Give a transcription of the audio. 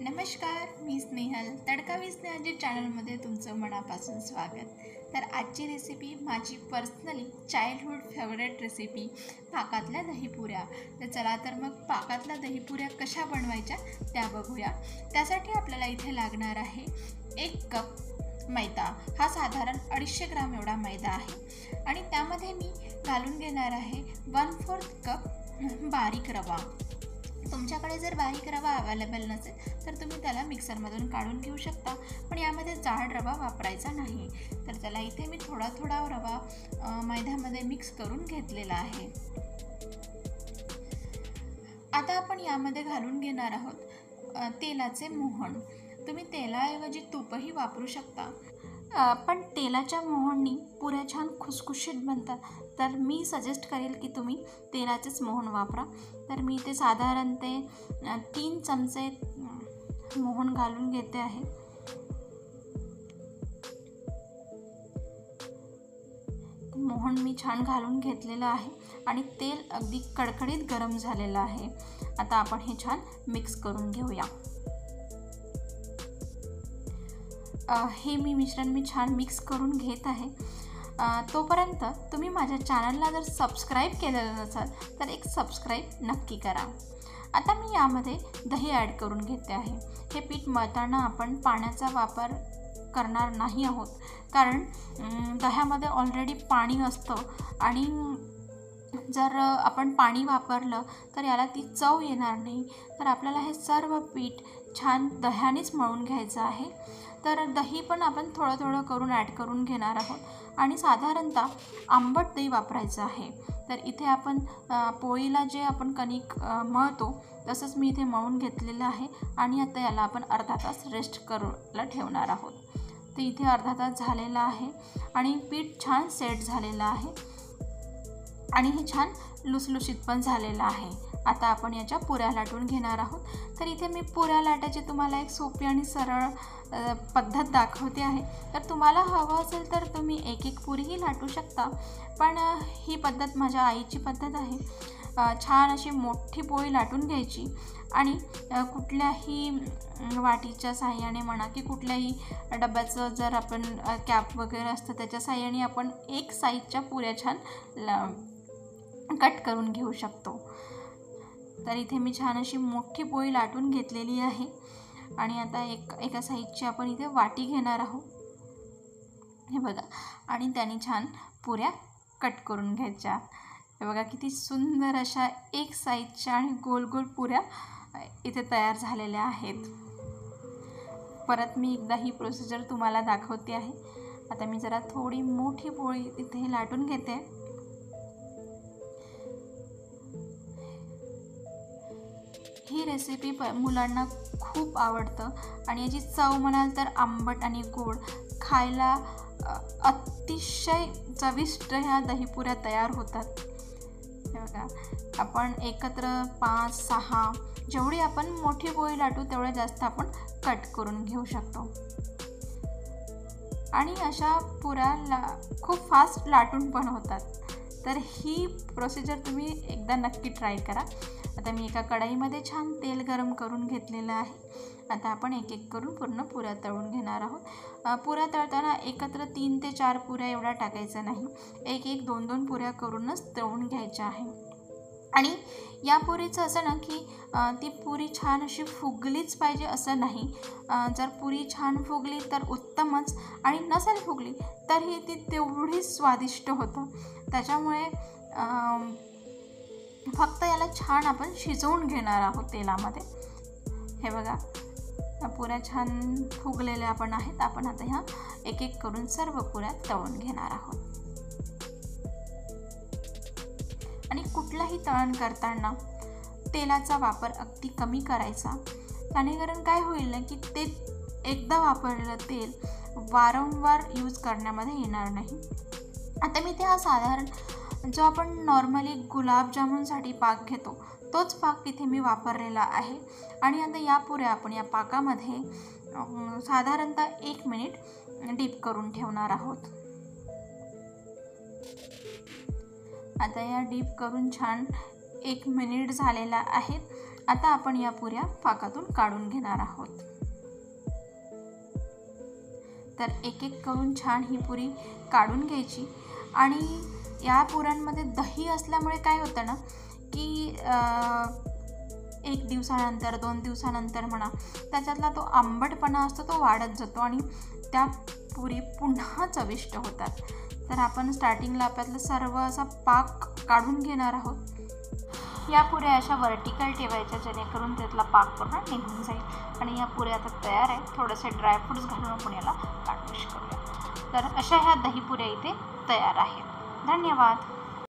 नमस्कार, मी स्नेहल. तडका विथ स्नेहलच्या चॅनलमध्ये तुमचं मनापासून स्वागत. तर आजची रेसिपी माझी पर्सनली चाइल्डहूड फेवरेट रेसिपी पाकातल्या दहीपुऱ्या. तर चला तर मग पाकातल्या दहीपुऱ्या कशा बनवायच्या त्या बघूया. त्यासाठी आपल्याला इथे लागणार आहे 1 कप मैदा. हा साधारण 250 ग्राम एवढा मैदा आहे आणि त्यामध्ये मी घालून घेणार आहे 1/4 कप बारीक रवा. तुमच्याकडे जर बारीक रवा अवेलेबल नसेल तर तुम्ही त्याला मिक्सरमधून काढून घेऊ शकता, पण यामध्ये जाड रवा वापरायचा नाही. तर त्याला इथे मी थोडा थोडा रवा मैद्यामध्ये मिक्स करून घेतलेला आहे. आता आपण यामध्ये घालून घेणार आहोत तेलाचे मोहन. तुम्ही तेलाऐवजी तूपही वापरू शकता, पण तेलाच्या मोहननी पुऱ्या छान खुसखुशीत बनतात. तर मी सजेस्ट करेल की तुम्ही तेलाचेच मोहन वापरा. तर मी ते साधारण 3 चमचे मोहन घालून घेते आहे. मोहन मी छान घालून घेतलेलं आहे आणि तेल अगदी कडकडीत गरम झालेलं आहे. आता आपण हे छान मिक्स करून घेऊया. हे मिश्रण मी छान मिक्स करून घेत आहे. तोपर्यंत तुम्ही माझ्या चॅनलला जर सबस्क्राईब केलेलं नसाल तर एक सबस्क्राईब नक्की करा. आता मी यामध्ये दही ॲड करून घेते आहे. हे पीठ मळताना आपण पाण्याचा वापर करणार नाही आहोत, कारण दह्यामध्ये ऑलरेडी पाणी असतं आणि जर आपण पाणी वापरलं तर याला ती चव येणार नाही. तर आपल्याला हे सर्व पीठ छान दह्यानेच मळून घ्यायचं आहे. तर दही पण आपण थोडं थोडं करून ॲड करून घेणार आहोत आणि साधारणतः आंबट दही वापरायचं आहे. तर इथे आपण पोळीला जे आपण कणिक मळतो तसंच मी इथे मळून घेतलेलं आहे आणि आता याला आपण अर्धा तास रेस्ट करायला ठेवणार आहोत. तर इथे अर्धा तास झालेला आहे आणि पीठ छान सेट झालेलं आहे आणि हे छान लुसलुशीत पण झालेलं आहे. आता आपण याच्या पुऱ्या लाटून घेणार आहोत. तर इथे मी पुऱ्या लाटायची तुम्हाला एक सोपी आणि सरळ पद्धत दाखवते आहे. तर तुम्हाला हवं असेल तर तुम्ही एक पुरीही लाटू शकता, पण ही पद्धत माझ्या आईची पद्धत आहे. छान अशी मोठी पोळी लाटून घ्यायची आणि कुठल्याही वाटीच्या साहाय्याने म्हणा की कुठल्याही डब्याचं जर आपण कॅप वगैरे असतं त्याच्या साहाय्याने आपण एक साईजच्या पुऱ्या छान कट करून घेऊ शकतो. तर इथे मी छान अशी मोठी पोळी लाटून घेतलेली आहे आणि आता एका साईजची आपण इथे वाटी घेणार आहोत. हे बघा, आणि त्याने छान पुऱ्या कट करून घ्यायच्या. हे बघा किती सुंदर अशा एक साईजच्या आणि गोल गोल पुऱ्या इथे तयार झालेल्या आहेत. परत मी एकदा ही प्रोसिजर तुम्हाला दाखवते आहे. आता मी जरा थोडी मोठी पोळी इथे लाटून घेते. ही रेसिपी मुलांना खूप आवडतं आणि याची चव म्हणाल तर आंबट आणि गोड, खायला अतिशय चविष्ट ह्या दहीपुऱ्या तयार होतात. हे बघा, आपण एकत्र 5-6 जेवढी आपण मोठी पोळी लाटू तेवढ्या जास्त आपण कट करून घेऊ शकतो आणि अशा पुऱ्या खूप फास्ट लाटून पण होतात. तर ही प्रोसिजर तुम्ही एकदा नक्की ट्राय करा. आता मी एका कढईमध्ये छान तेल गरम करून घेतलेलं आहे. आता आपण एक करून पूर्ण पुऱ्या तळून घेणार आहोत. पुऱ्या तळताना एकत्र 3 ते 4 पुऱ्या एवढा टाकायचा नाही. 1 2 पुऱ्या करूनच तळून घ्यायच्या आहे. आणि या पुरीचं असं ना की ती पुरी छान अशी फुगलीच पाहिजे असं नाही. जर पुरी छान फुगली तर उत्तमच, आणि नसेल फुगली तरीही ती तेवढीच स्वादिष्ट होतं. त्याच्यामुळे फक्त याला छान आपण शिजवून घेणार आहोत तेलामध्ये. हे बघा, पुऱ्या छान फुगलेल्या आपण आहेत. आपण आता ह्या एक करून सर्व पुऱ्या तळून घेणार आहोत. आणि कुठलाही तळण करताना तेलाचा वापर अगदी कमी करायचा. त्याने कारण काय होईल ना की ते एकदा वापरलेलं तेल वारंवार यूज करण्यामध्ये येणार नाही. आता मी ते हा साधारण जो आपण नॉर्मली गुलाबजामुनसाठी पाक घेतो तोच पाक इथे मी वापरलेला आहे. आणि आता या पुऱ्या आपण या पाकामध्ये साधारणतः 1 मिनिट डीप करून ठेवणार आहोत. आता या डीप करून छान 1 मिनिट झालेला आहे आता आपण या पुऱ्या पाकातून काढून घेणार आहोत. तर एक एक करून छान ही पुरी काढून घ्यायची. आणि या पुऱ्यांमध्ये दही असल्यामुळे काय होतं ना की 1 दिवसानंतर 2 दिवसानंतर म्हणा त्याच्यातला तो आंबटपणा असतो तो वाढत जातो आणि त्या पुरी पुन्हा चविष्ट होतात. तर आपण स्टार्टिंगला आपल्यातलं सर्व असा पाक काढून घेणार आहोत. या पुऱ्या अशा वर्टिकल ठेवायच्या जेणेकरून त्यातला पाक पूर्ण निघून जाईल. आणि या पुऱ्या आता तयार आहेत. थोडेसे ड्रायफ्रूट्स घालून आपण याला गार्निश करूया. तर अशा ह्या दहीपुऱ्या इथे तयार आहेत. धन्यवाद.